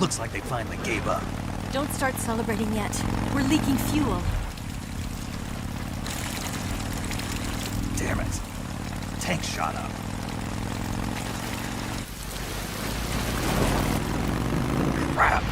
Looks like they finally gave up. Don't start celebrating yet. We're leaking fuel. Damn it. Tank shot up. Crap.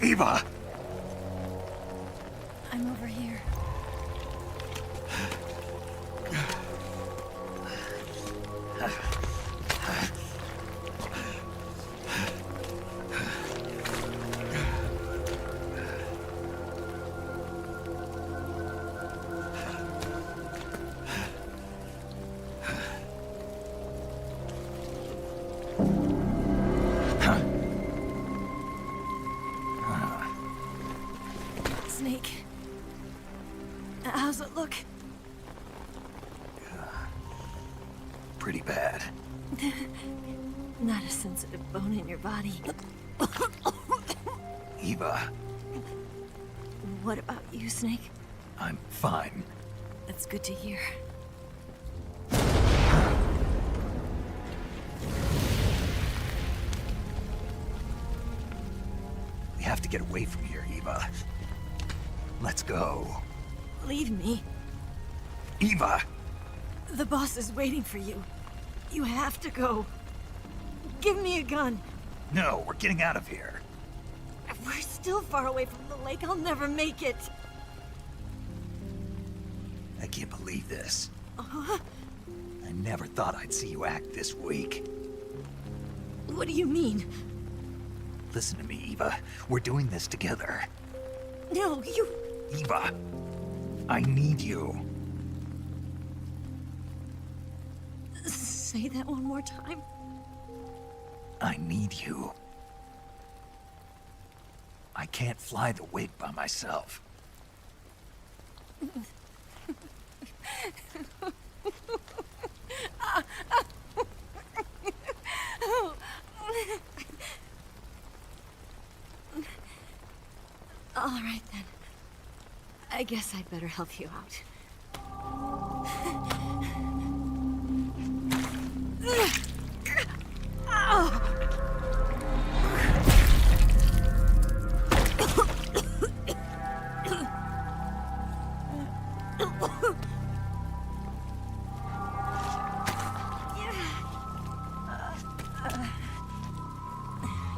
Eva! I'm over here. Snake. How's it look? Pretty bad. Not a sensitive bone in your body. Eva, What about you, Snake? I'm fine. That's good to hear. We have to get away from here, Eva. Let's go. Leave me. Eva! The boss is waiting for you. You have to go. Give me a gun. No, we're getting out of here. We're still far away from the lake. I'll never make it. I can't believe this. I never thought I'd see you act this weak. What do you mean? Listen to me, Eva. We're doing this together. No, you... Eva, I need you. Say that one more time. I need you. I can't fly the wig by myself. All right, then. I guess I'd better help you out.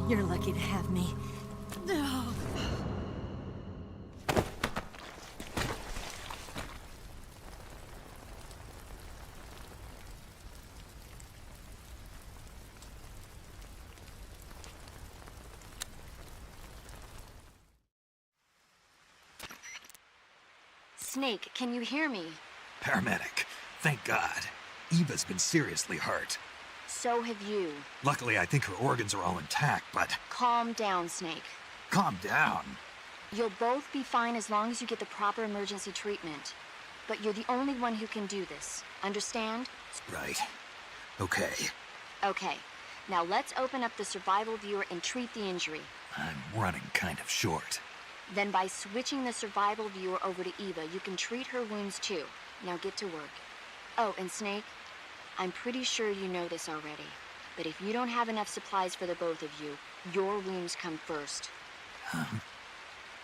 You're lucky to have me. Snake, can you hear me? Paramedic, thank God. Eva's been seriously hurt. So have you. Luckily, I think her organs are all intact, but Calm down, Snake. calm down. You'll both be fine as long as you get the proper emergency treatment. But you're the only one who can do this. Understand? Right. Okay. Okay. Now let's open up the survival viewer and treat the injury. I'm running kind of short. Then by switching the survival viewer over to Eva, you can treat her wounds too. Now get to work. Oh, and Snake, I'm pretty sure you know this already, but if you don't have enough supplies for the both of you, your wounds come first.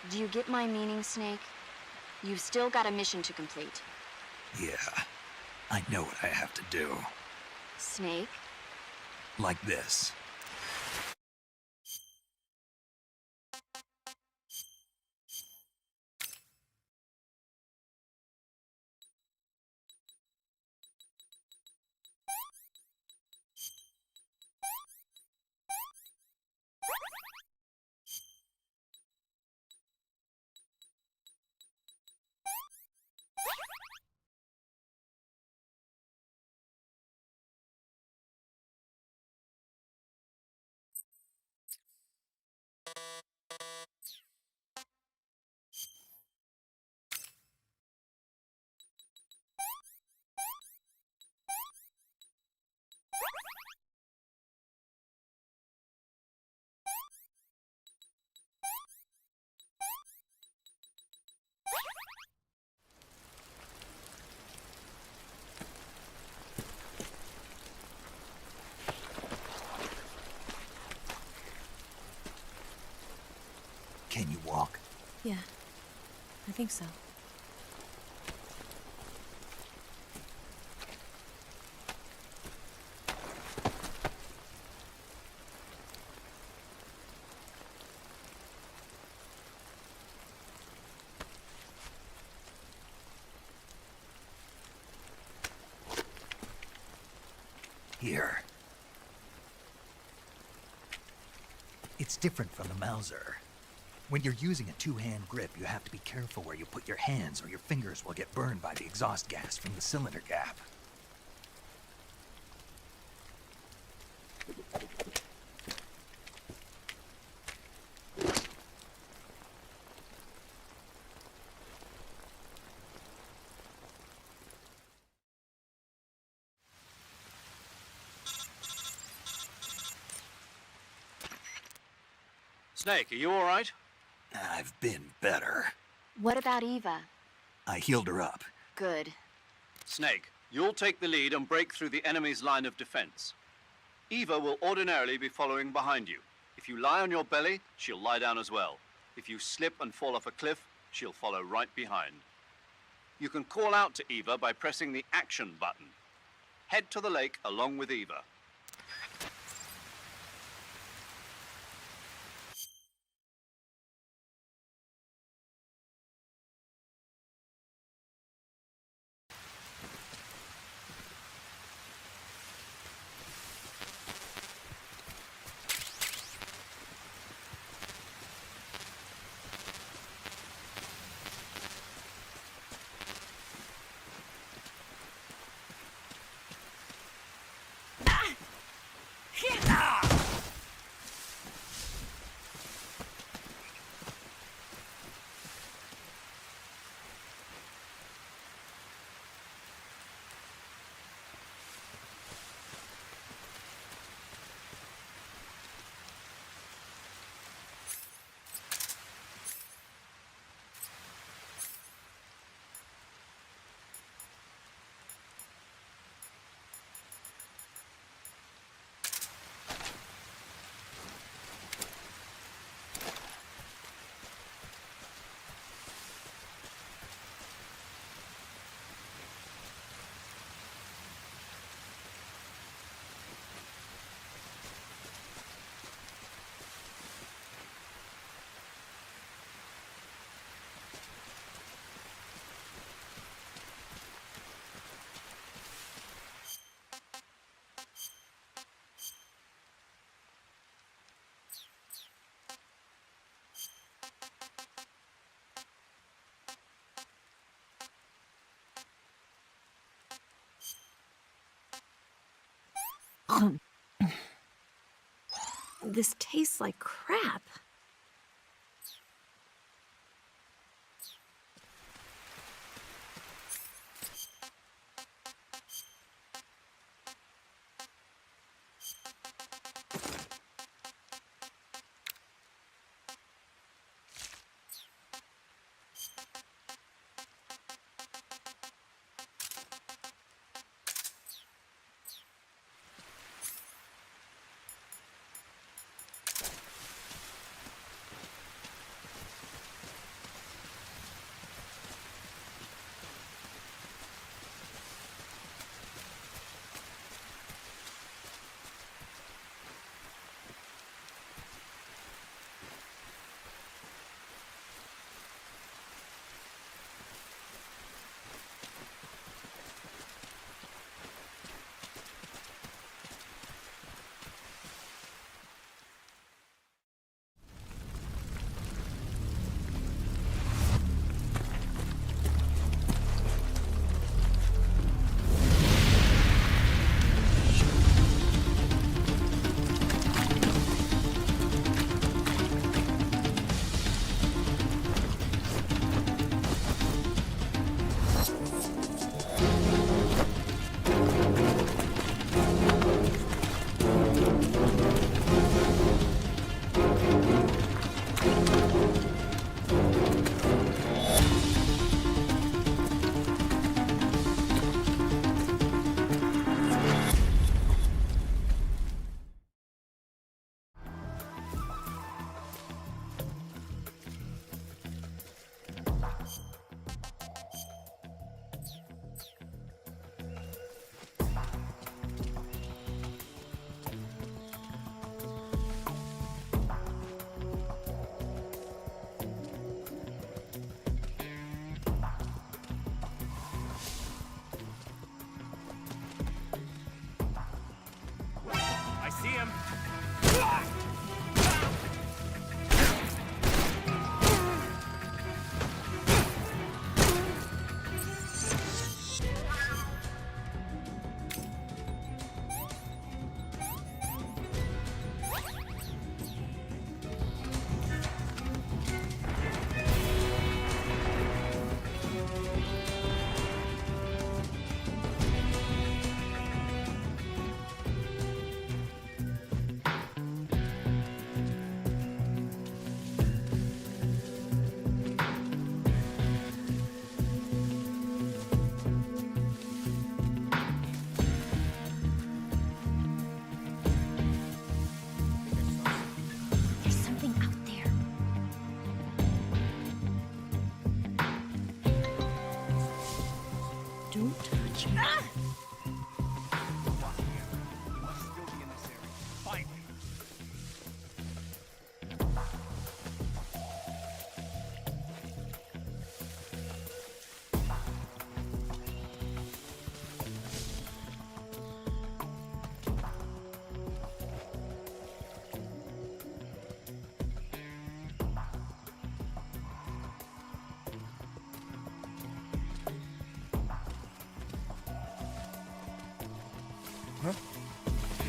Do you get my meaning, Snake? You've still got a mission to complete. Yeah. I know what I have to do. Snake? Like this. Yeah, I think so. Here. It's different from the Mauser. When you're using a two-hand grip, you have to be careful where you put your hands or your fingers will get burned by the exhaust gas from the cylinder gap. Snake, are you all right? I've been better. What about Eva? I healed her up. Good. Snake, you'll take the lead and break through the enemy's line of defense. Eva will ordinarily be following behind you. If you lie on your belly, she'll lie down as well. If you slip and fall off a cliff, she'll follow right behind. You can call out to Eva by pressing the action button. Head to the lake along with Eva. This tastes like crap.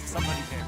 Somebody there.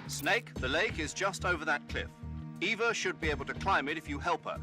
Snake, the lake is just over that cliff. Eva should be able to climb it if you help her.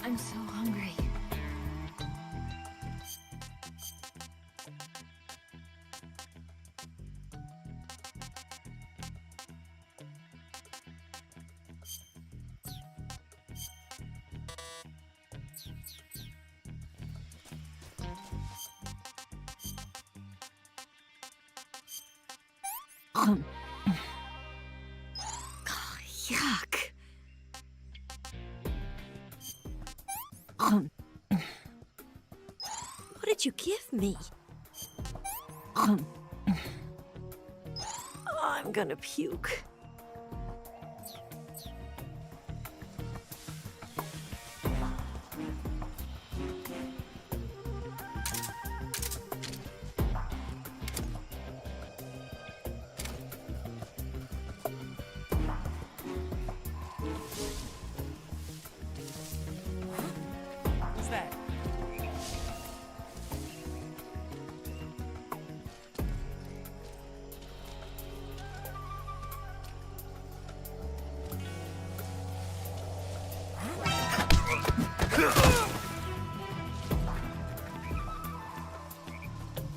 I'm so hungry. Yuck. What did you give me? Oh, I'm gonna puke. Who's that?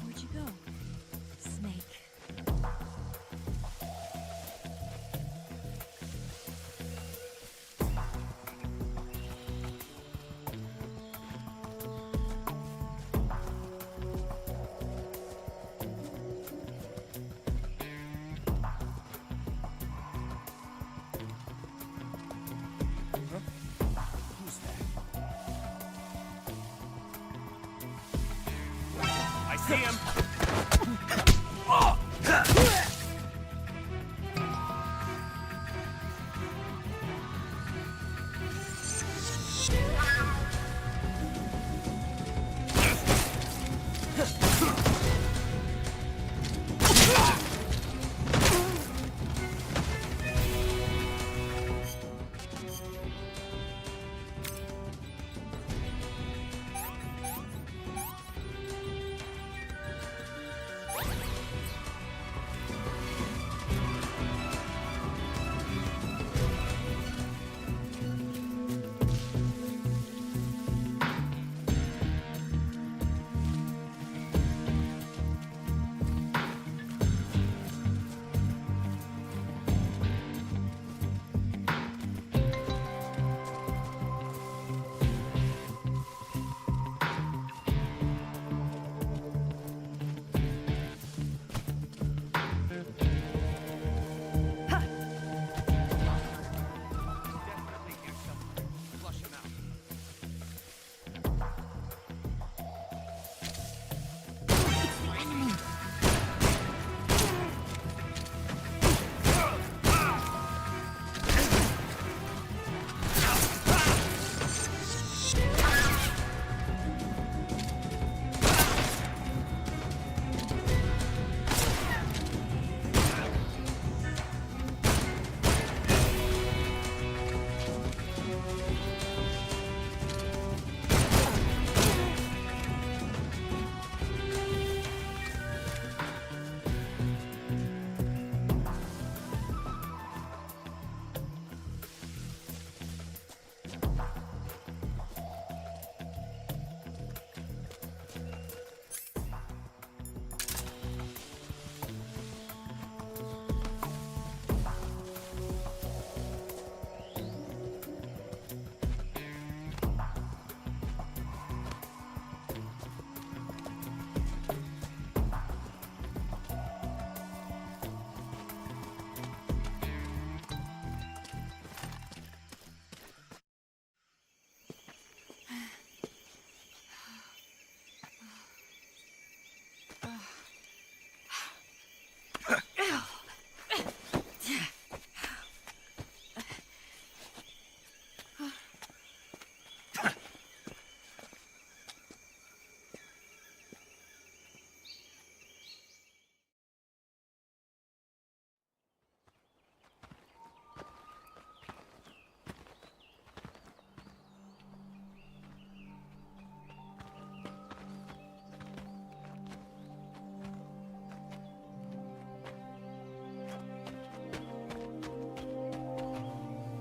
Where'd you go, Snake? Who's that? I see him!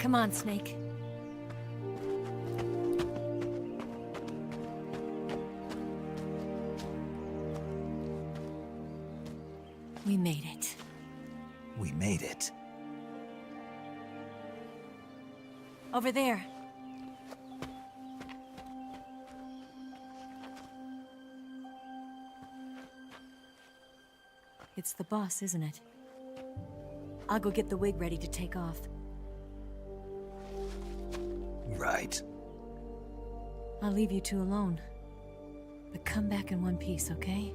Come on, Snake. We made it. We made it. Over there. It's the boss, isn't it? I'll go get the wig ready to take off. Right. I'll leave you two alone. But come back in one piece, okay?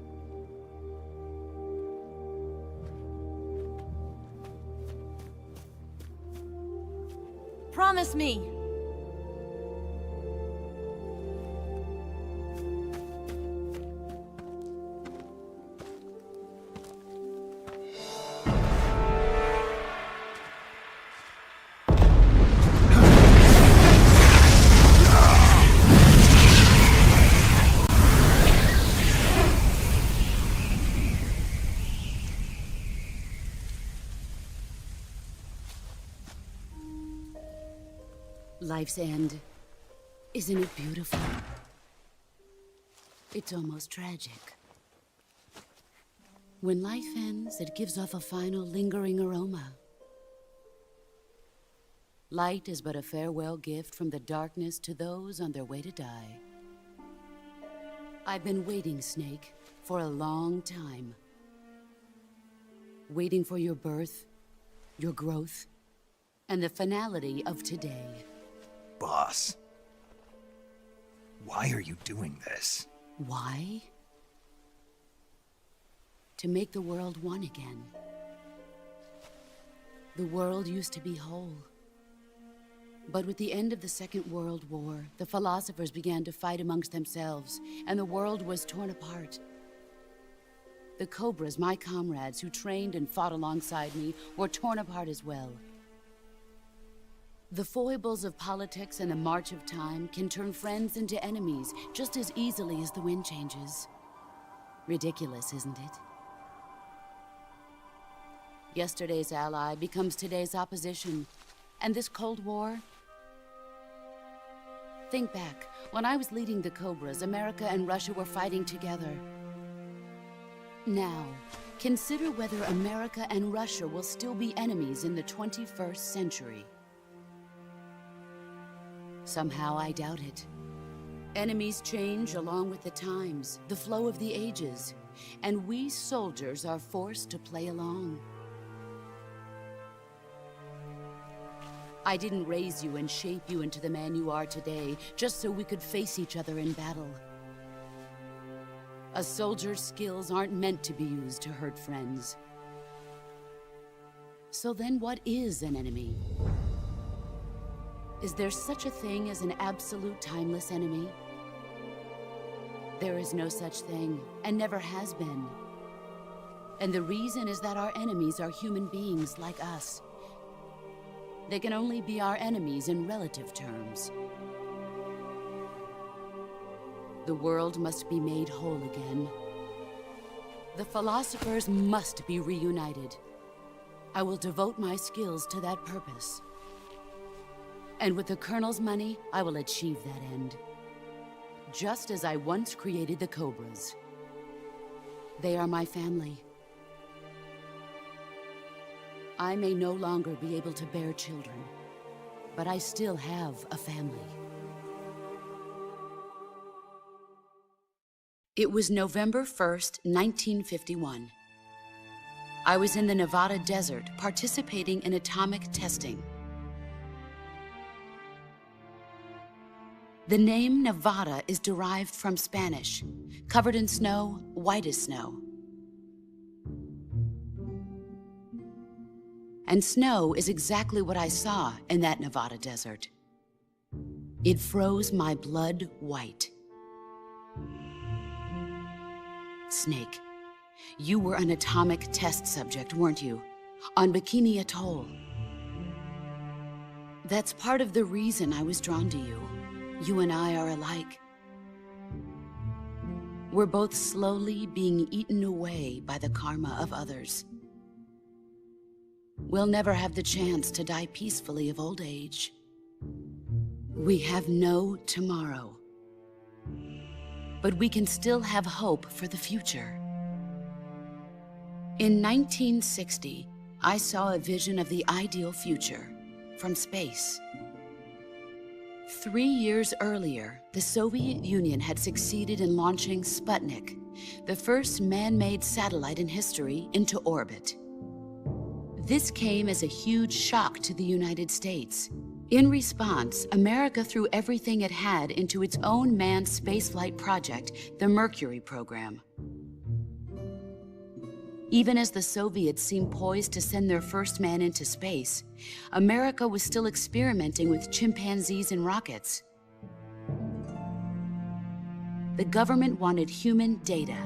Promise me! Life's end. Isn't it beautiful? It's almost tragic. When life ends, it gives off a final lingering aroma. Light is but a farewell gift from the darkness to those on their way to die. I've been waiting, Snake, for a long time. Waiting for your birth, your growth, and the finality of today. Boss. Why are you doing this? Why? To make the world one again. The world used to be whole. But with the end of the Second World War, the philosophers began to fight amongst themselves, and the world was torn apart. The Cobras, my comrades who trained and fought alongside me, were torn apart as well. The foibles of politics and the march of time can turn friends into enemies just as easily as the wind changes. Ridiculous, isn't it? Yesterday's ally becomes today's opposition. And this Cold War? Think back. When I was leading the Cobras, America and Russia were fighting together. Now, consider whether America and Russia will still be enemies in the 21st century. Somehow I doubt it. Enemies change along with the times, the flow of the ages, and we soldiers are forced to play along. I didn't raise you and shape you into the man you are today just so we could face each other in battle. A soldier's skills aren't meant to be used to hurt friends. So then what is an enemy? Is there such a thing as an absolute timeless enemy? There is no such thing, and never has been. And the reason is that our enemies are human beings like us. They can only be our enemies in relative terms. The world must be made whole again. The philosophers must be reunited. I will devote my skills to that purpose. And with the Colonel's money, I will achieve that end. Just as I once created the Cobras. They are my family. I may no longer be able to bear children, but I still have a family. It was November 1st, 1951. I was in the Nevada desert participating in atomic testing. The name Nevada is derived from Spanish, covered in snow, white as snow. And snow is exactly what I saw in that Nevada desert. It froze my blood white. Snake, you were an atomic test subject, weren't you? On Bikini Atoll. That's part of the reason I was drawn to you. You and I are alike. We're both slowly being eaten away by the karma of others. we'll never have the chance to die peacefully of old age. We have no tomorrow. But we can still have hope for the future. In 1960, I saw a vision of the ideal future from space. 3 years earlier, the Soviet Union had succeeded in launching Sputnik, the first man-made satellite in history, into orbit. This came as a huge shock to the United States. In response, America threw everything it had into its own manned spaceflight project, the Mercury program. Even as the Soviets seemed poised to send their first man into space, America was still experimenting with chimpanzees and rockets. The government wanted human data.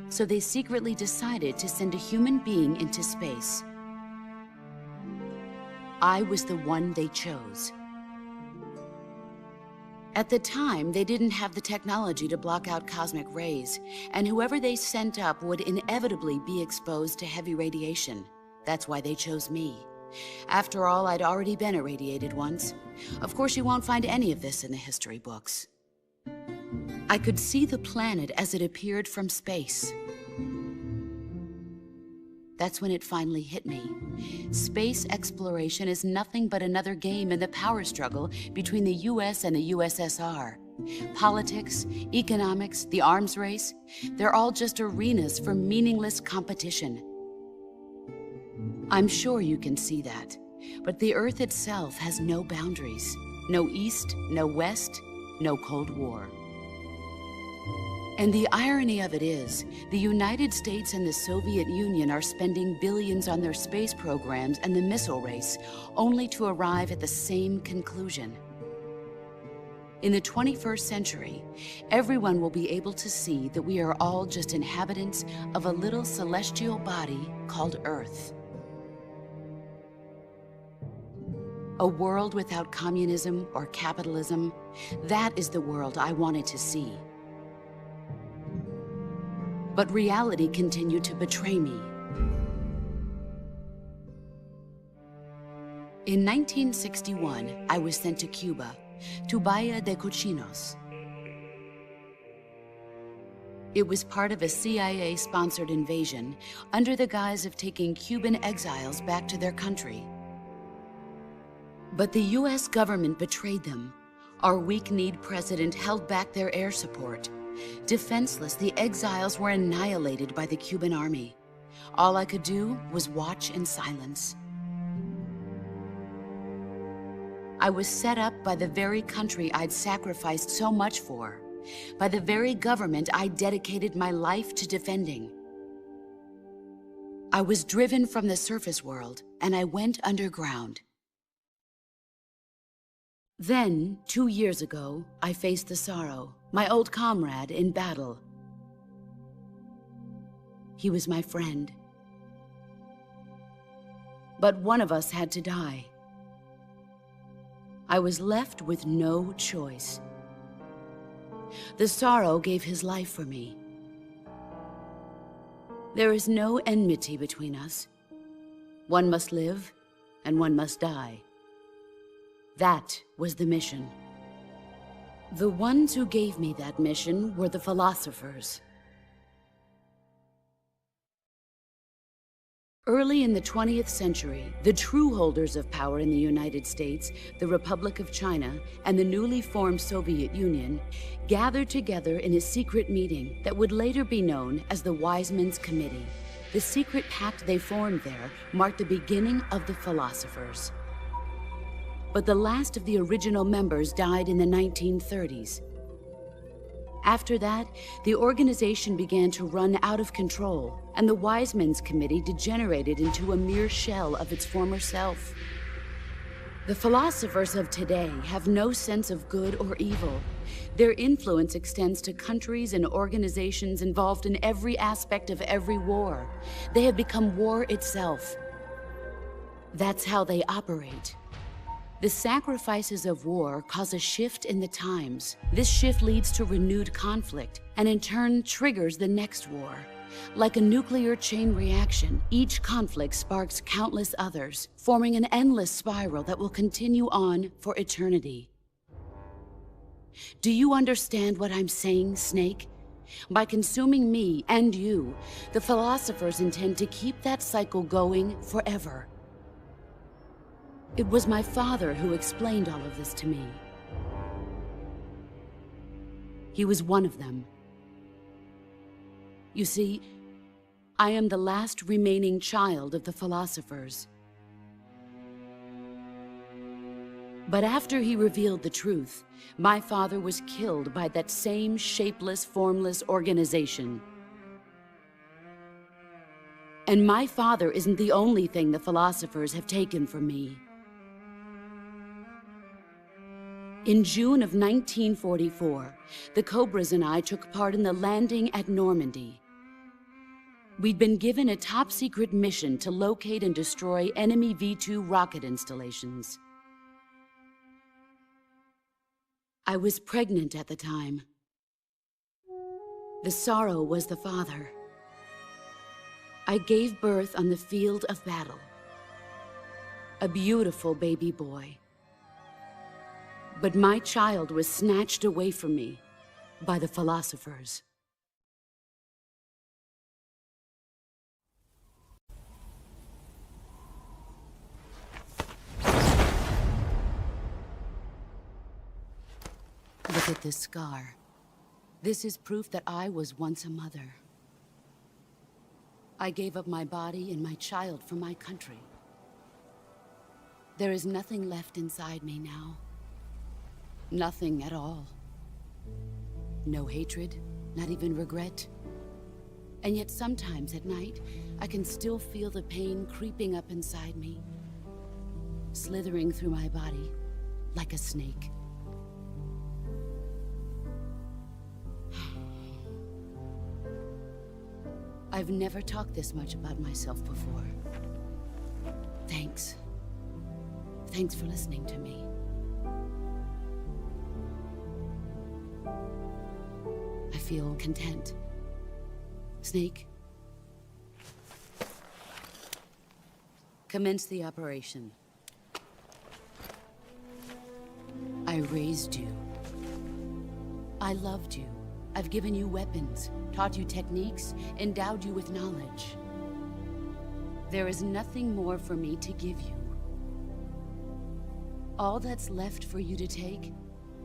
So they secretly decided to send a human being into space. I was the one they chose. At the time, they didn't have the technology to block out cosmic rays, and whoever they sent up would inevitably be exposed to heavy radiation. That's why they chose me. After all, I'd already been irradiated once. Of course, you won't find any of this in the history books. I could see the planet as it appeared from space. That's when it finally hit me. Space exploration is nothing but another game in the power struggle between the US and the USSR. Politics, economics, the arms race, they're all just arenas for meaningless competition. I'm sure you can see that, but the Earth itself has no boundaries. No East, no West, no Cold War. And the irony of it is, the United States and the Soviet Union are spending billions on their space programs and the missile race, only to arrive at the same conclusion. In the 21st century, everyone will be able to see that we are all just inhabitants of a little celestial body called Earth. A world without communism or capitalism, that is the world I wanted to see. But reality continued to betray me. In 1961, I was sent to Cuba, to Bahia de Cochinos. It was part of a CIA-sponsored invasion under the guise of taking Cuban exiles back to their country. But the US government betrayed them. Our weak-kneed president held back their air support. Defenseless, the exiles were annihilated by the Cuban army. All I could do was watch in silence. I was set up by the very country I'd sacrificed so much for, by the very government I dedicated my life to defending. I was driven from the surface world, and I went underground. Then, 2 years ago, I faced the Sorrow, my old comrade in battle. He was my friend. But one of us had to die. I was left with no choice. The Sorrow gave his life for me. There is no enmity between us. One must live, and one must die. That was the mission. The ones who gave me that mission were the philosophers. Early in the 20th century, the true holders of power in the United States, the Republic of China, and the newly formed Soviet Union gathered together in a secret meeting that would later be known as the Wiseman's Committee. The secret pact they formed there marked the beginning of the philosophers. But the last of the original members died in the 1930s. After that, the organization began to run out of control, and the Wiseman's Committee degenerated into a mere shell of its former self. The philosophers of today have no sense of good or evil. Their influence extends to countries and organizations involved in every aspect of every war. They have become war itself. That's how they operate. The sacrifices of war cause a shift in the times. This shift leads to renewed conflict, and in turn triggers the next war. Like a nuclear chain reaction, each conflict sparks countless others, forming an endless spiral that will continue on for eternity. Do you understand what I'm saying, Snake? By consuming me and you, the philosophers intend to keep that cycle going forever. It was my father who explained all of this to me. He was one of them. You see, I am the last remaining child of the philosophers. But after he revealed the truth, my father was killed by that same shapeless, formless organization. And my father isn't the only thing the philosophers have taken from me. In June of 1944, the Cobras and I took part in the landing at Normandy. We'd been given a top-secret mission to locate and destroy enemy V-2 rocket installations. I was pregnant at the time. The sorrow was the father. I gave birth on the field of battle. A beautiful baby boy. But my child was snatched away from me by the philosophers. Look at this scar. This is proof that I was once a mother. I gave up my body and my child for my country. There is nothing left inside me now. Nothing at all. No hatred, not even regret. And yet sometimes at night, I can still feel the pain creeping up inside me, slithering through my body like a snake. I've never talked this much about myself before. Thanks. Thanks for listening to me. I feel content. Snake? Commence the operation. I raised you. I loved you. I've given you weapons, taught you techniques, endowed you with knowledge. There is nothing more for me to give you. All that's left for you to take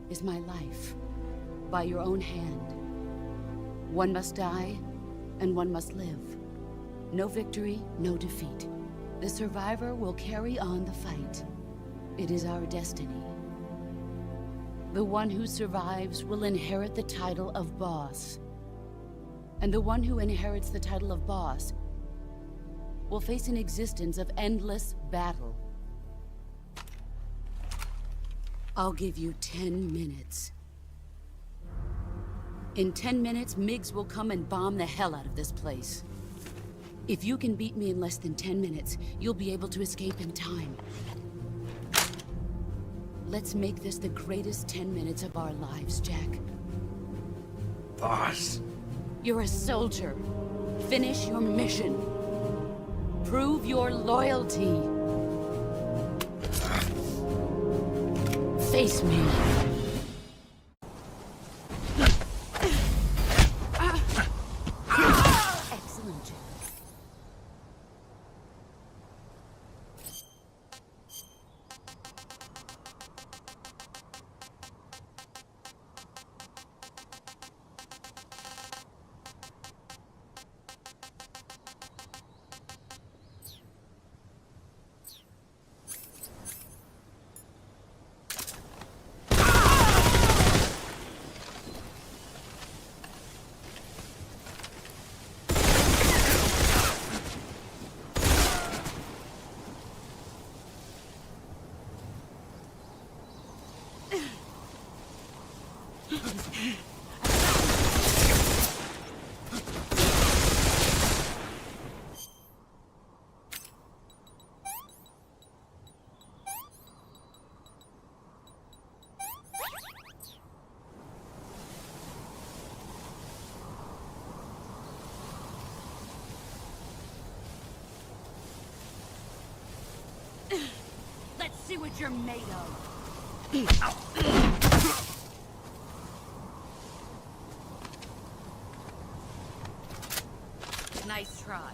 is my life, by your own hand. One must die, and one must live. No victory, no defeat. The survivor will carry on the fight. It is our destiny. The one who survives will inherit the title of boss. And the one who inherits the title of boss will face an existence of endless battle. I'll give you 10 minutes. In 10 minutes, MiGs will come and bomb the hell out of this place. If you can beat me in less than 10 minutes, you'll be able to escape in time. Let's make this the greatest 10 minutes of our lives, Jack. Boss. You're a soldier. Finish your mission. Prove your loyalty. Face me. Excellent, Jack. what you're made of. Nice try.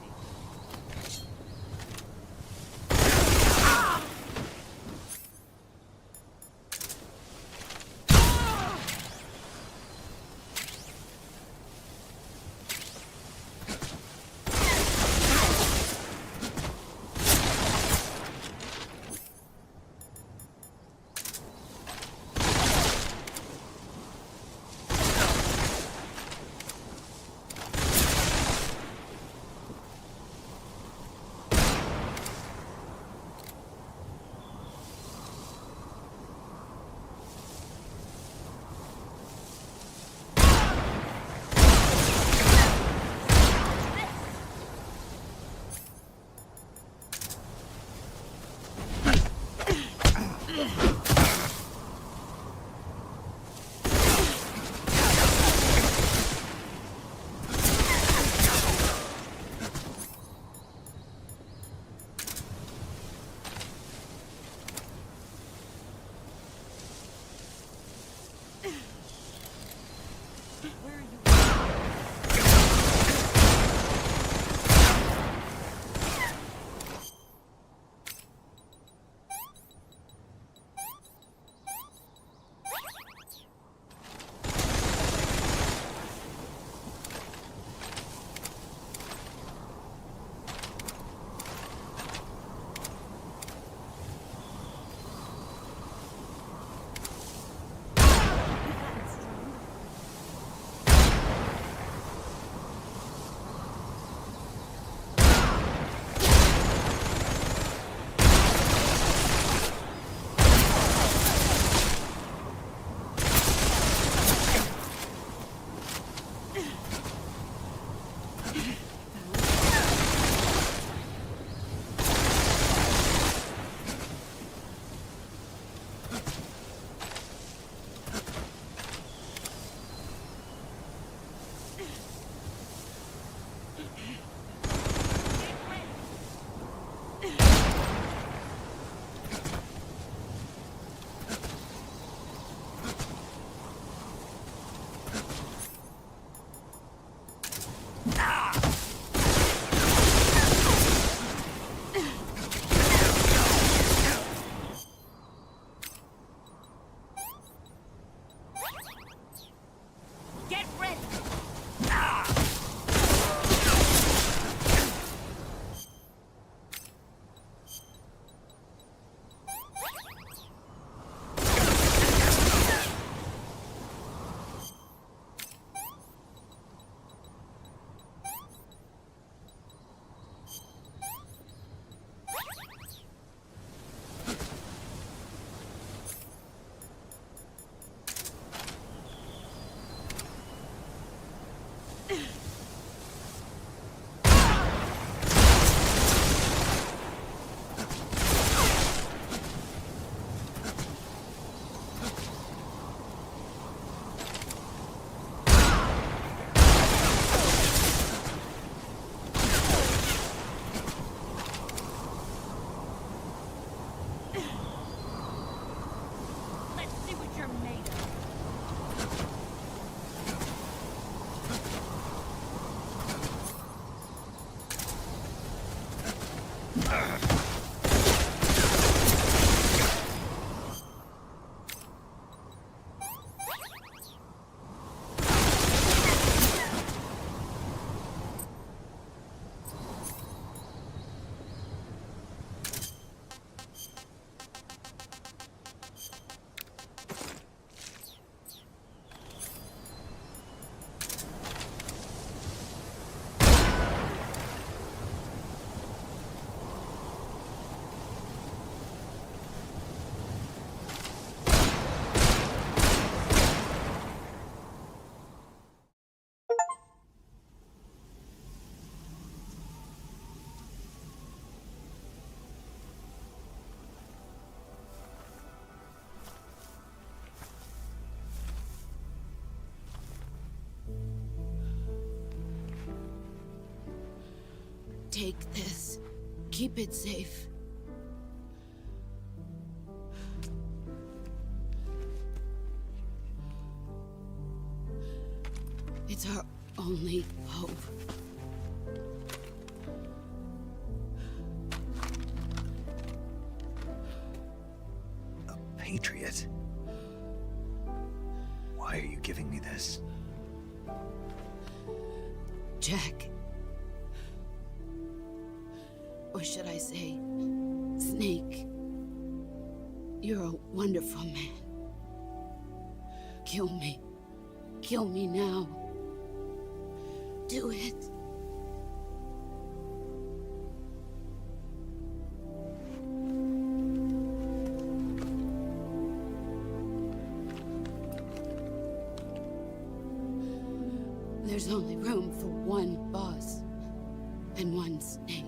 Take this. Keep it safe. It's our only hope. A patriot? Why are you giving me this? Jack. Or should I say, Snake. You're a wonderful man. Kill me. Kill me now. Do it. There's only room for one boss and one Snake.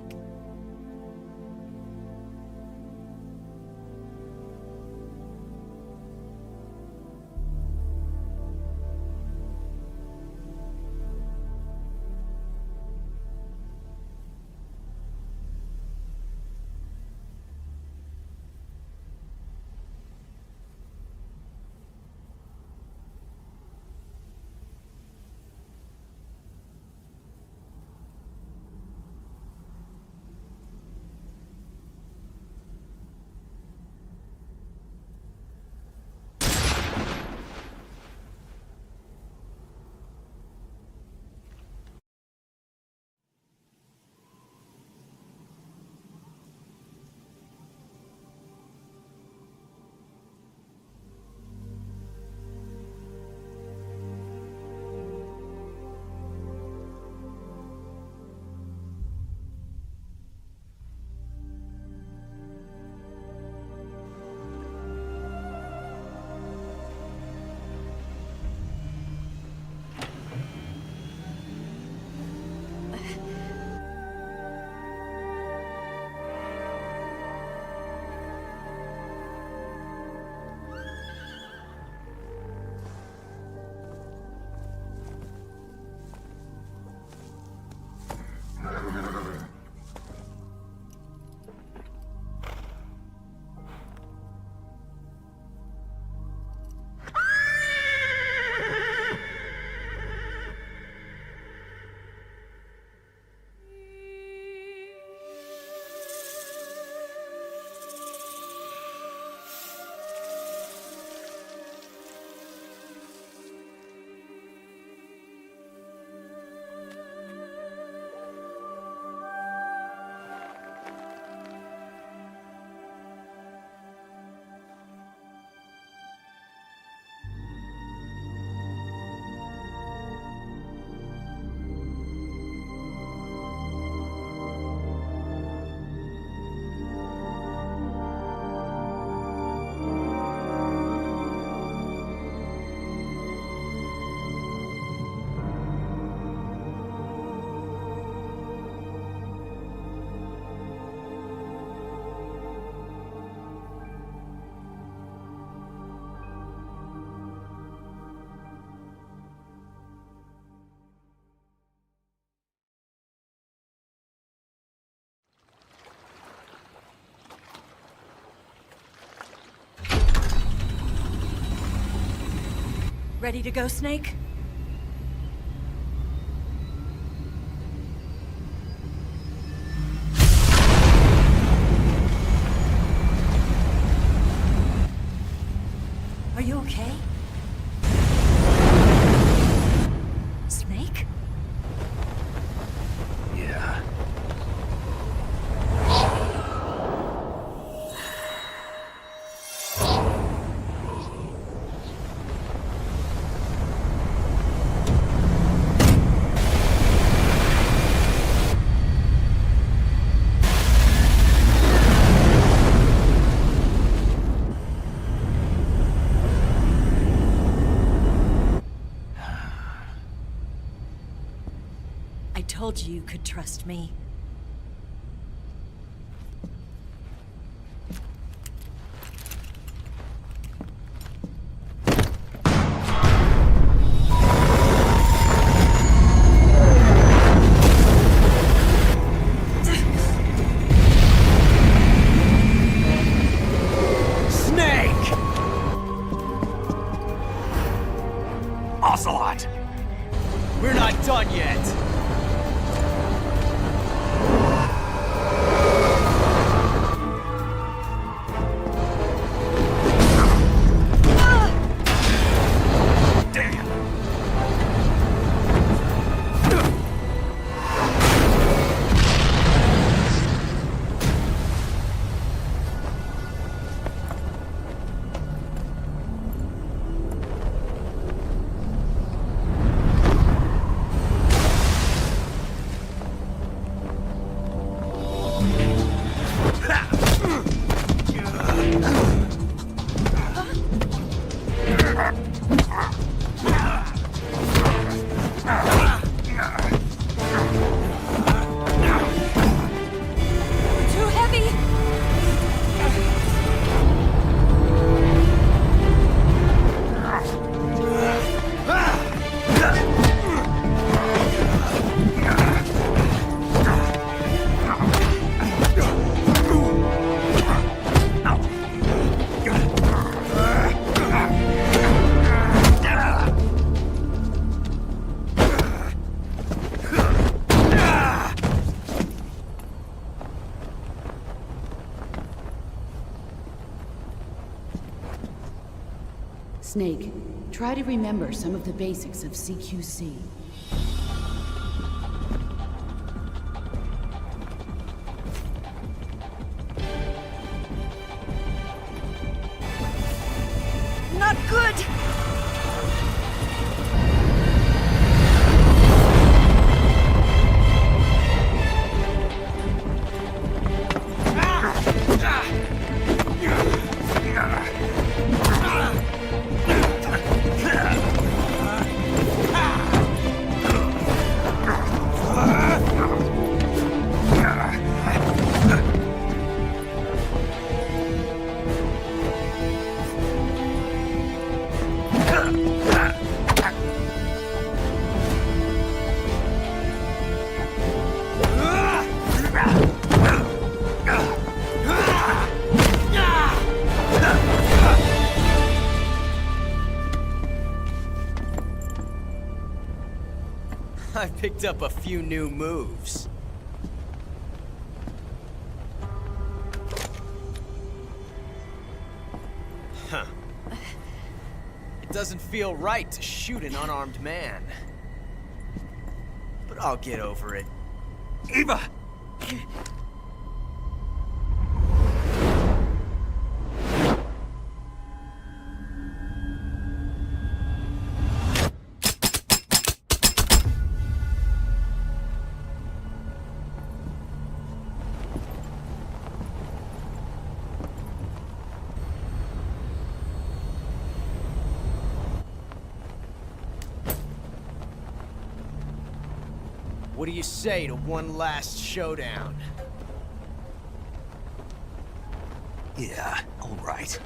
Ready to go, Snake? Are you okay? Snake? Yeah. I told you you could trust me. Snake! Ocelot! We're not done yet! Too heavy! Snake, try to remember some of the basics of CQC. Not good! I picked up a few new moves. Huh. It doesn't feel right to shoot an unarmed man. But I'll get over it. Eva! What do you say to one last showdown? Yeah, all right.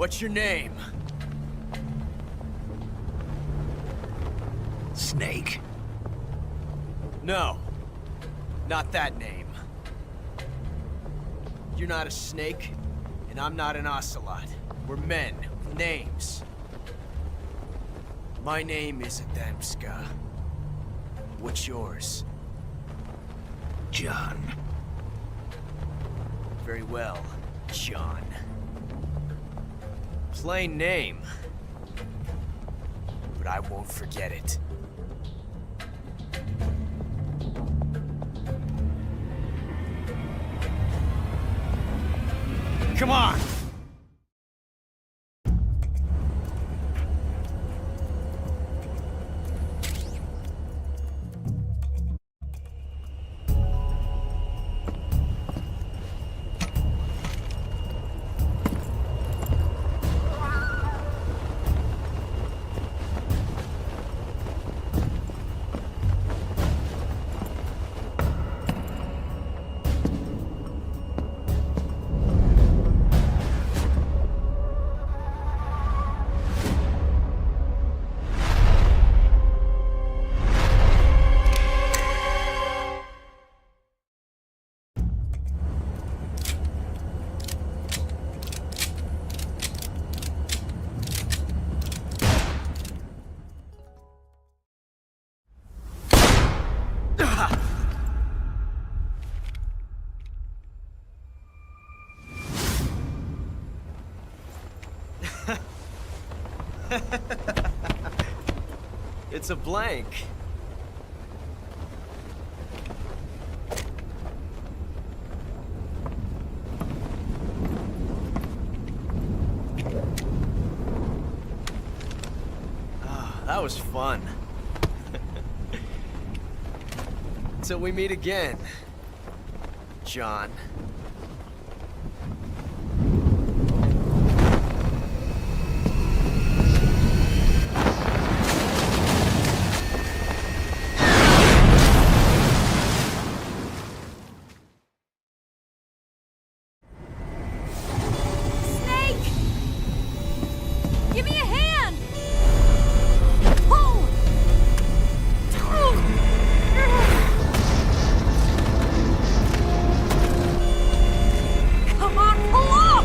What's your name? Snake. No. Not that name. You're not a snake, and I'm not an ocelot. We're men with names. My name is Adamska. What's yours? John. Very well, John. Plain name. But I won't forget it. Come on! It's a blank. Ah, that was fun. Till we meet again, John. Snake! Give me a hand! Pull! Come on, pull up!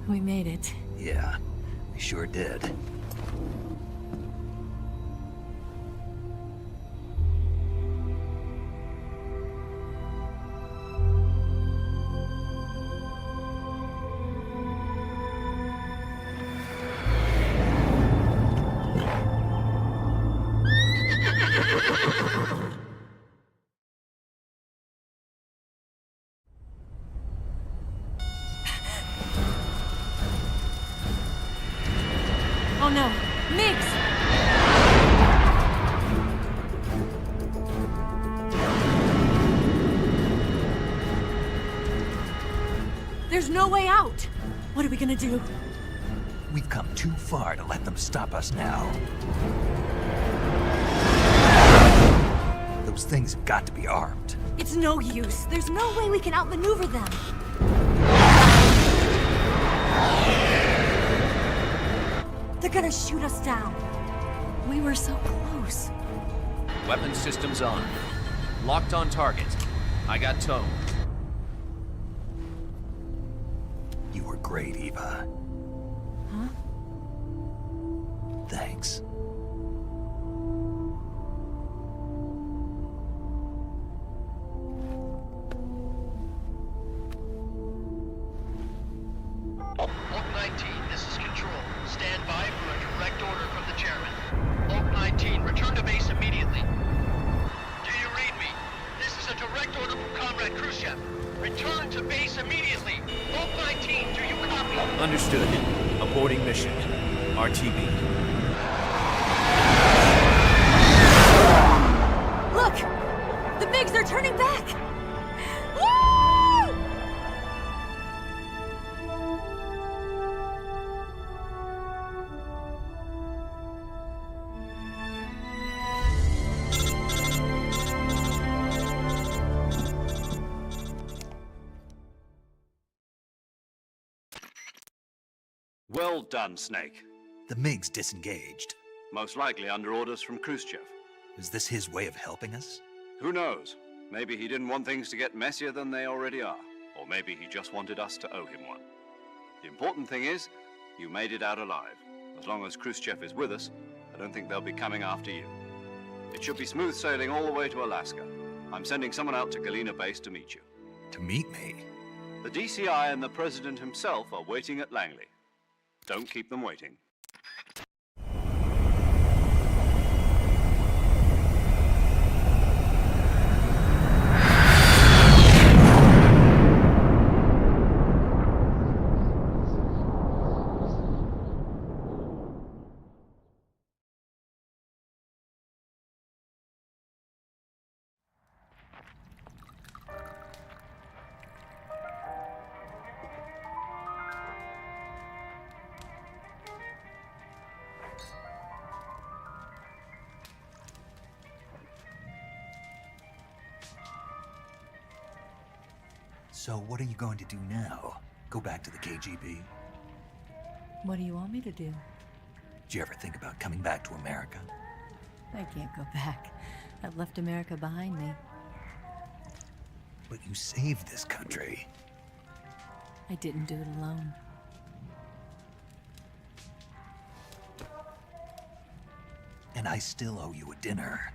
We made it. Yeah, we sure did. Oh no, Migs! There's no way out! What are we gonna do? We've come too far to let them stop us now. Those things have got to be armed. It's no use. There's no way we can outmaneuver them. They're gonna shoot us down. We were so close. Weapon systems on. Locked on target. I got towed. You were great, Eva. Huh? Thanks. Oak 19, this is Control. Stand by for a direct order from the chairman. Oak 19, return to base immediately. Do you read me? This is a direct order from Comrade Khrushchev. Return to base immediately. Oak 19, do you copy? Understood. Aborting mission. RTB. Look! The Migs are turning back! Woo! Well done, Snake. The MiGs disengaged. Most likely under orders from Khrushchev. Is this his way of helping us? Who knows? Maybe he didn't want things to get messier than they already are. Or maybe he just wanted us to owe him one. The important thing is, you made it out alive. As long as Khrushchev is with us, I don't think they'll be coming after you. It should be smooth sailing all the way to Alaska. I'm sending someone out to Galena Base to meet you. To meet me? The DCI and the President himself are waiting at Langley. Don't keep them waiting. So what are you going to do now? Go back to the KGB? What do you want me to do? Did you ever think about coming back to America? I can't go back. I've left America behind me. But you saved this country. I didn't do it alone. And I still owe you a dinner.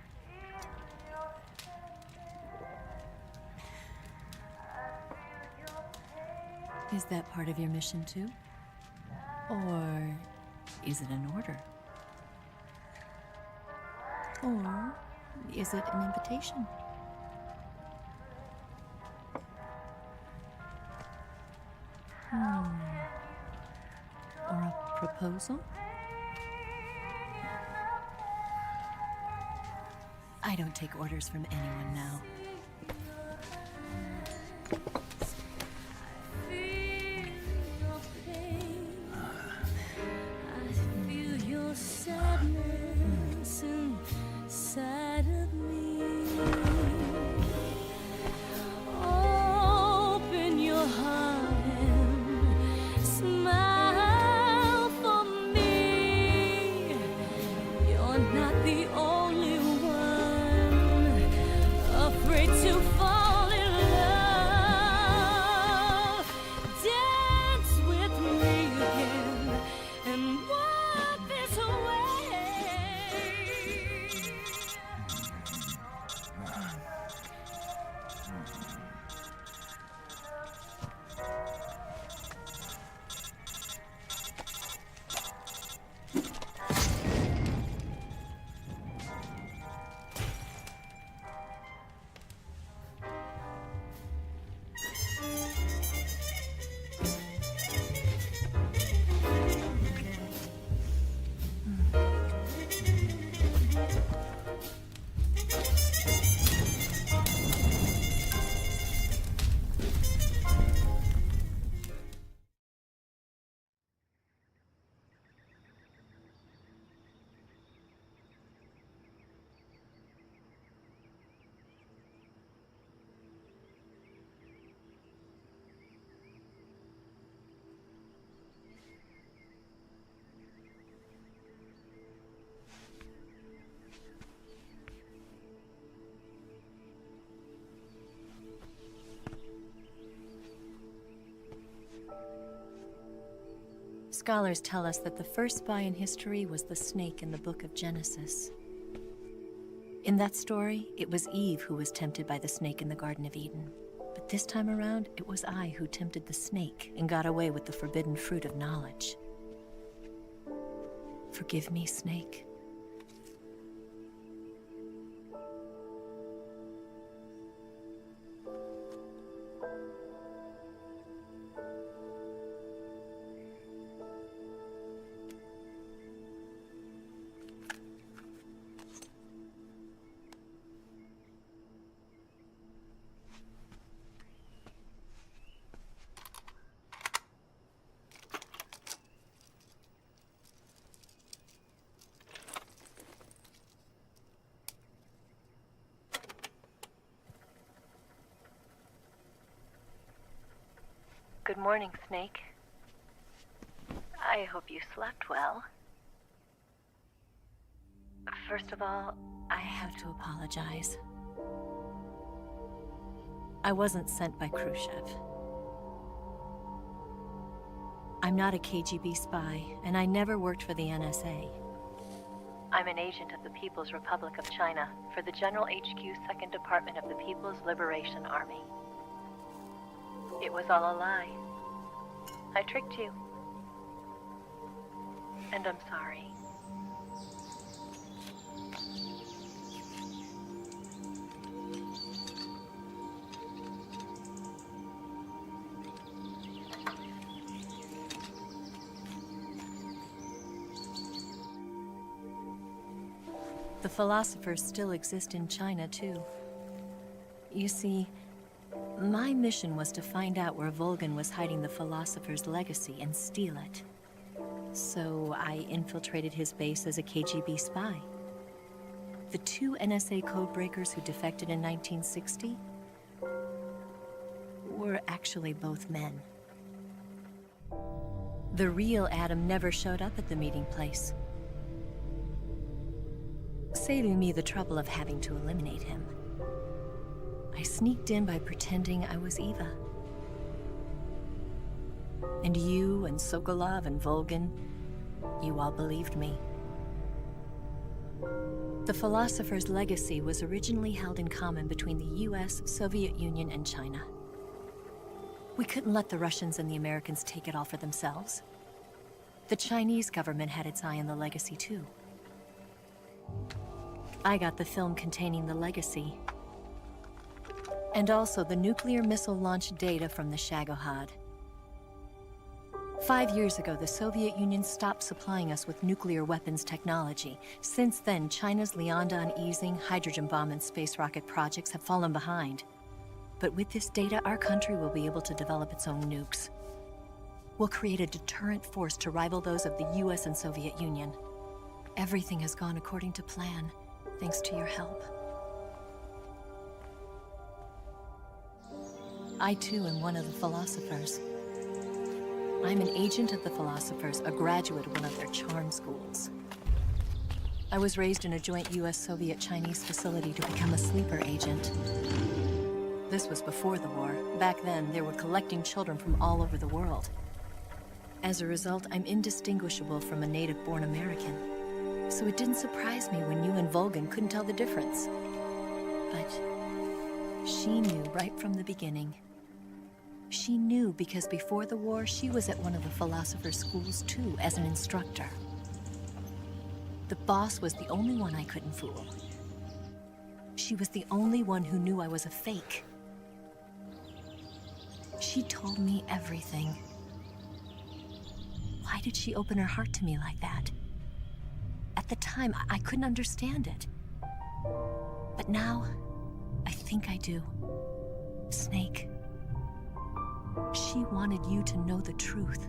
Is that part of your mission too? Or is it an order? Or is it an invitation? Or a proposal? I don't take orders from anyone now. Scholars tell us that the first spy in history was the snake in the book of Genesis. In that story, it was Eve who was tempted by the snake in the Garden of Eden. But this time around, it was I who tempted the snake and got away with the forbidden fruit of knowledge. Forgive me, Snake. Good morning, Snake. I hope you slept well. First of all, I have to apologize. I wasn't sent by Khrushchev. I'm not a KGB spy, and I never worked for the NSA. I'm an agent of the People's Republic of China for the General HQ 2nd Department of the People's Liberation Army. It was all a lie. I tricked you. And I'm sorry. The philosophers still exist in China, too. You see, my mission was to find out where Volgin was hiding the philosopher's legacy and steal it. So I infiltrated his base as a KGB spy. The two NSA codebreakers who defected in 1960 were actually both men. The real Adam never showed up at the meeting place, saving me the trouble of having to eliminate him. I sneaked in by pretending I was Eva. And you and Sokolov and Volgin, you all believed me. The Philosopher's legacy was originally held in common between the US, Soviet Union, and China. We couldn't let the Russians and the Americans take it all for themselves. The Chinese government had its eye on the legacy too. I got the film containing the legacy, and also the nuclear missile launch data from the Shagohod. 5 years ago, the Soviet Union stopped supplying us with nuclear weapons technology. Since then, China's Liaodong easing, hydrogen bomb, and space rocket projects have fallen behind. But with this data, our country will be able to develop its own nukes. We'll create a deterrent force to rival those of the US and Soviet Union. Everything has gone according to plan, thanks to your help. I too am one of the Philosophers. I'm an agent of the Philosophers, a graduate of one of their charm schools. I was raised in a joint US-Soviet-Chinese facility to become a sleeper agent. This was before the war. Back then, they were collecting children from all over the world. As a result, I'm indistinguishable from a native-born American. So it didn't surprise me when you and Volgin couldn't tell the difference. But she knew right from the beginning. She knew because before the war, she was at one of the Philosopher's schools too, as an instructor. The boss was the only one I couldn't fool. She was the only one who knew I was a fake. She told me everything. Why did she open her heart to me like that? At the time, I couldn't understand it. But now, I think I do. Snake. She wanted you to know the truth.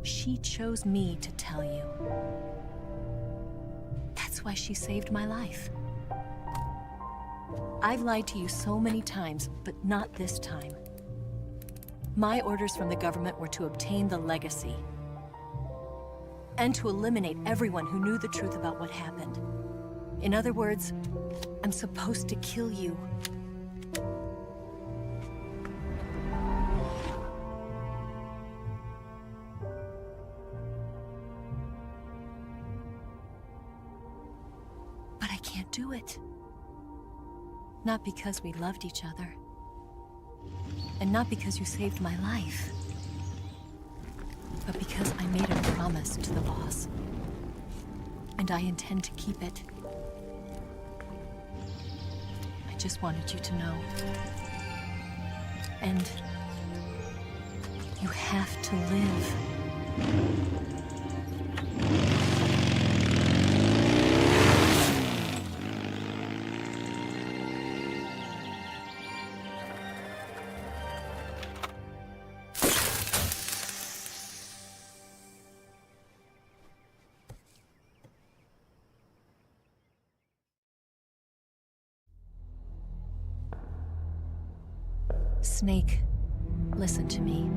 She chose me to tell you. That's why she saved my life. I've lied to you so many times, but not this time. My orders from the government were to obtain the legacy and to eliminate everyone who knew the truth about what happened. In other words, I'm supposed to kill you. But I can't do it. Not because we loved each other. And not because you saved my life. But because I made a promise to the boss. And I intend to keep it. I just wanted you to know. And you have to live. Snake, listen to me.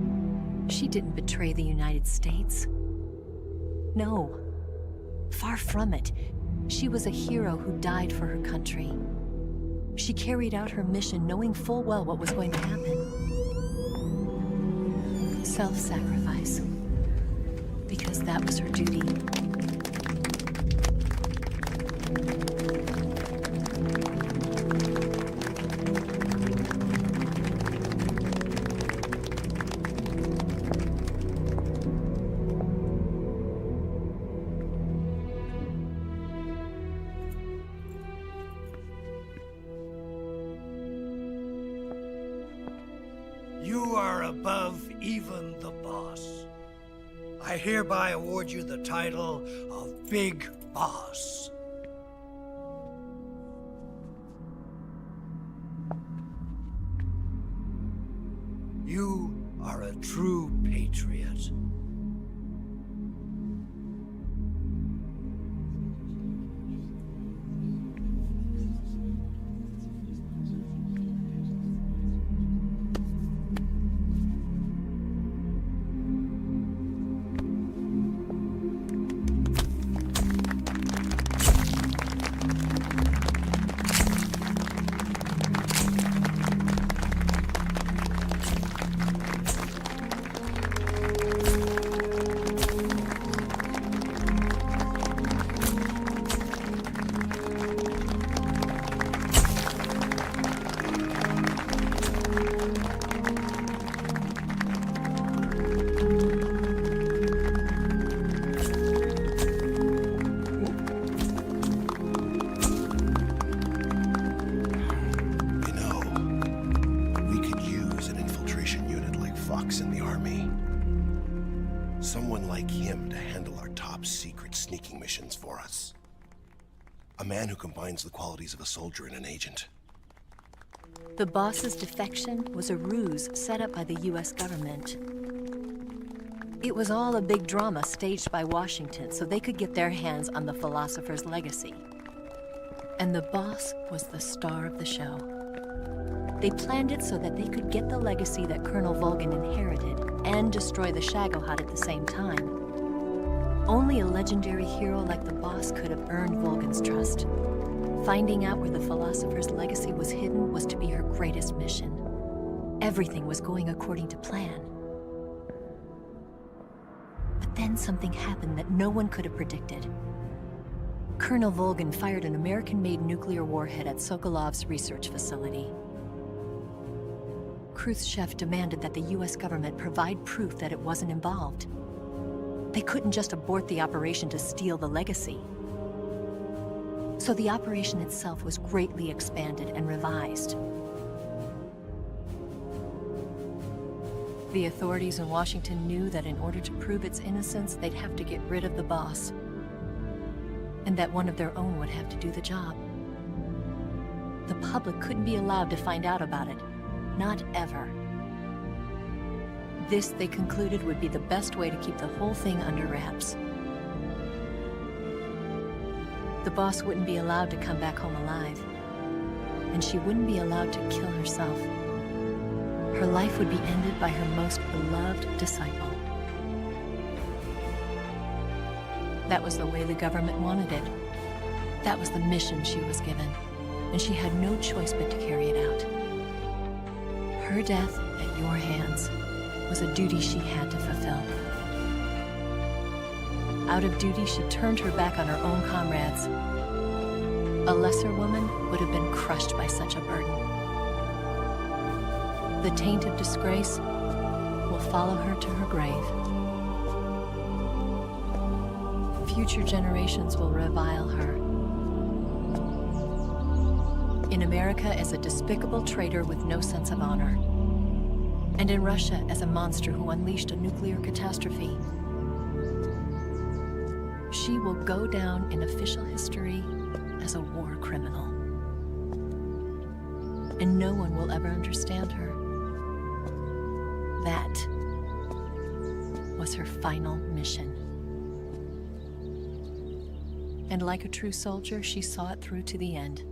She didn't betray the United States. No. Far from it. She was a hero who died for her country. She carried out her mission knowing full well what was going to happen. Self-sacrifice. Because that was her duty. You are above even the boss. I hereby award you the title of Big Boss. You are a true patriot. fox in the army. Someone like him to handle our top secret sneaking missions for us. A man who combines the qualities of a soldier and an agent. The boss's defection was a ruse set up by the US government. It was all a big drama staged by Washington so they could get their hands on the philosopher's legacy. And the boss was the star of the show. They planned it so that they could get the legacy that Colonel Volgin inherited and destroy the Shagohod at the same time. Only a legendary hero like the boss could have earned Volgin's trust. Finding out where the philosopher's legacy was hidden was to be her greatest mission. Everything was going according to plan. But then something happened that no one could have predicted. Colonel Volgin fired an American-made nuclear warhead at Sokolov's research facility. Khrushchev demanded that the US government provide proof that it wasn't involved. They couldn't just abort the operation to steal the legacy. So the operation itself was greatly expanded and revised. The authorities in Washington knew that in order to prove its innocence, they'd have to get rid of the boss, and that one of their own would have to do the job. The public couldn't be allowed to find out about it. Not ever. This, they concluded, would be the best way to keep the whole thing under wraps. The boss wouldn't be allowed to come back home alive, and she wouldn't be allowed to kill herself. Her life would be ended by her most beloved disciple. That was the way the government wanted it. That was the mission she was given, and she had no choice but to carry it out. Her death at your hands was a duty she had to fulfill. Out of duty, she turned her back on her own comrades. A lesser woman would have been crushed by such a burden. The taint of disgrace will follow her to her grave. Future generations will revile her. In America as a despicable traitor with no sense of honor. And in Russia as a monster who unleashed a nuclear catastrophe. She will go down in official history as a war criminal. And no one will ever understand her. That was her final mission. And like a true soldier, she saw it through to the end.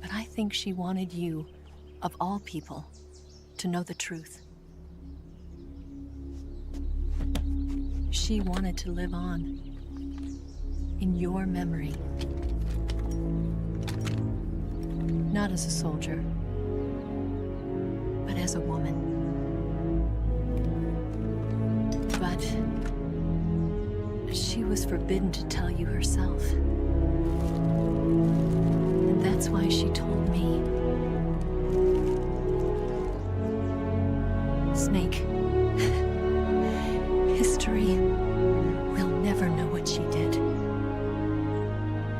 But I think she wanted you, of all people, to know the truth. She wanted to live on, in your memory. Not as a soldier, but as a woman. But she was forbidden to tell you herself. And that's why she told me. Snake, history will never know what she did.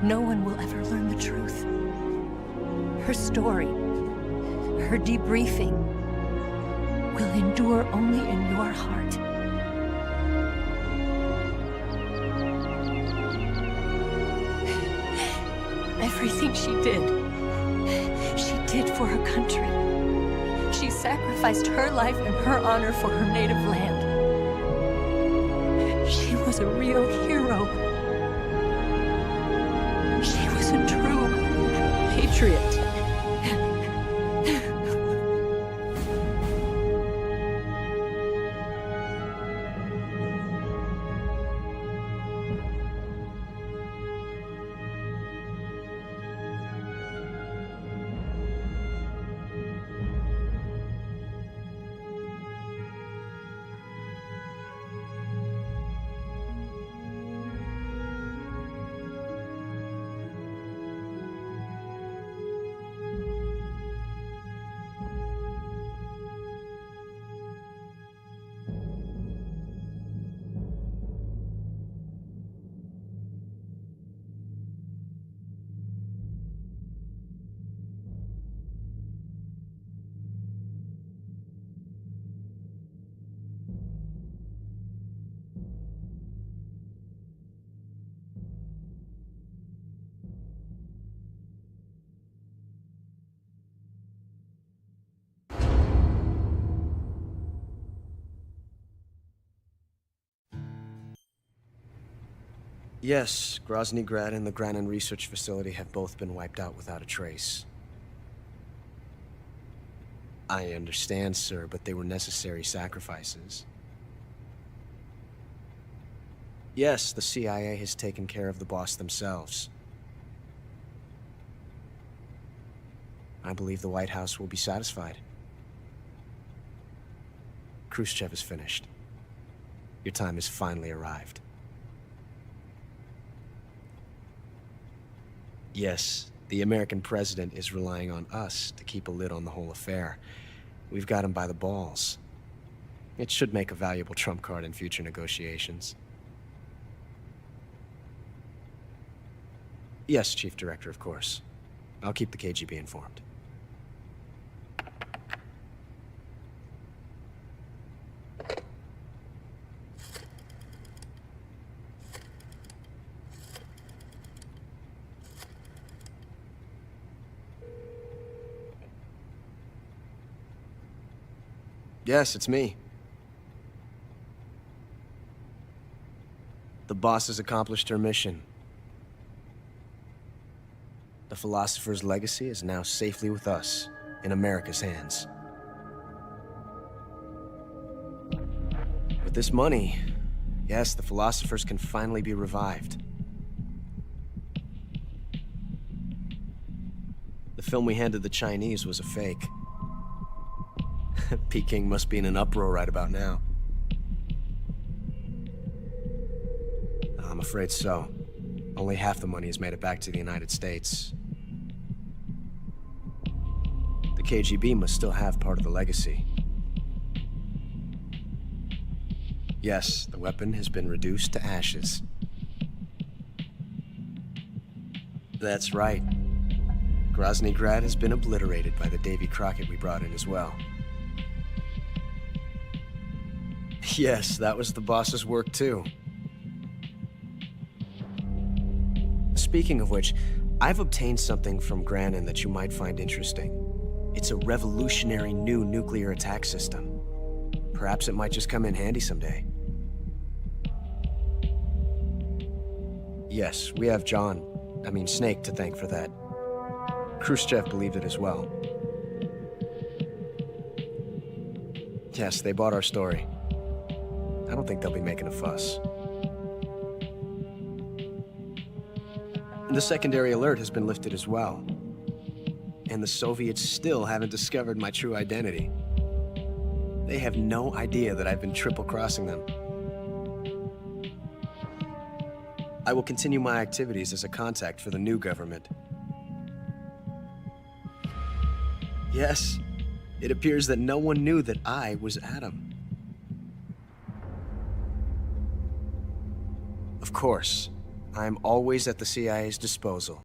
No one will ever learn the truth. Her story, her debriefing, will endure only in your heart. Everything she did for her country. She sacrificed her life and her honor for her native land. She was a real hero. She was a true patriot. Yes, Grozny Grad and the Granin Research Facility have both been wiped out without a trace. I understand, sir, but they were necessary sacrifices. Yes, the CIA has taken care of the boss themselves. I believe the White House will be satisfied. Khrushchev is finished. Your time has finally arrived. Yes, the American president is relying on us to keep a lid on the whole affair. We've got him by the balls. It should make a valuable trump card in future negotiations. Yes, Chief Director, of course. I'll keep the KGB informed. Yes, it's me. The boss has accomplished her mission. The Philosopher's legacy is now safely with us, in America's hands. With this money, yes, the Philosophers can finally be revived. The film we handed the Chinese was a fake. Peking must be in an uproar right about now. I'm afraid so. Only half the money has made it back to the United States. The KGB must still have part of the legacy. Yes, the weapon has been reduced to ashes. That's right. Grozny Grad has been obliterated by the Davy Crockett we brought in as well. Yes, that was the boss's work too. Speaking of which, I've obtained something from Granin that you might find interesting. It's a revolutionary new nuclear attack system. Perhaps it might just come in handy someday. Yes, we have Snake to thank for that. Khrushchev believed it as well. Yes, they bought our story. I don't think they'll be making a fuss. The secondary alert has been lifted as well. And the Soviets still haven't discovered my true identity. They have no idea that I've been triple-crossing them. I will continue my activities as a contact for the new government. Yes, it appears that no one knew that I was Adam. Of course, I'm always at the CIA's disposal.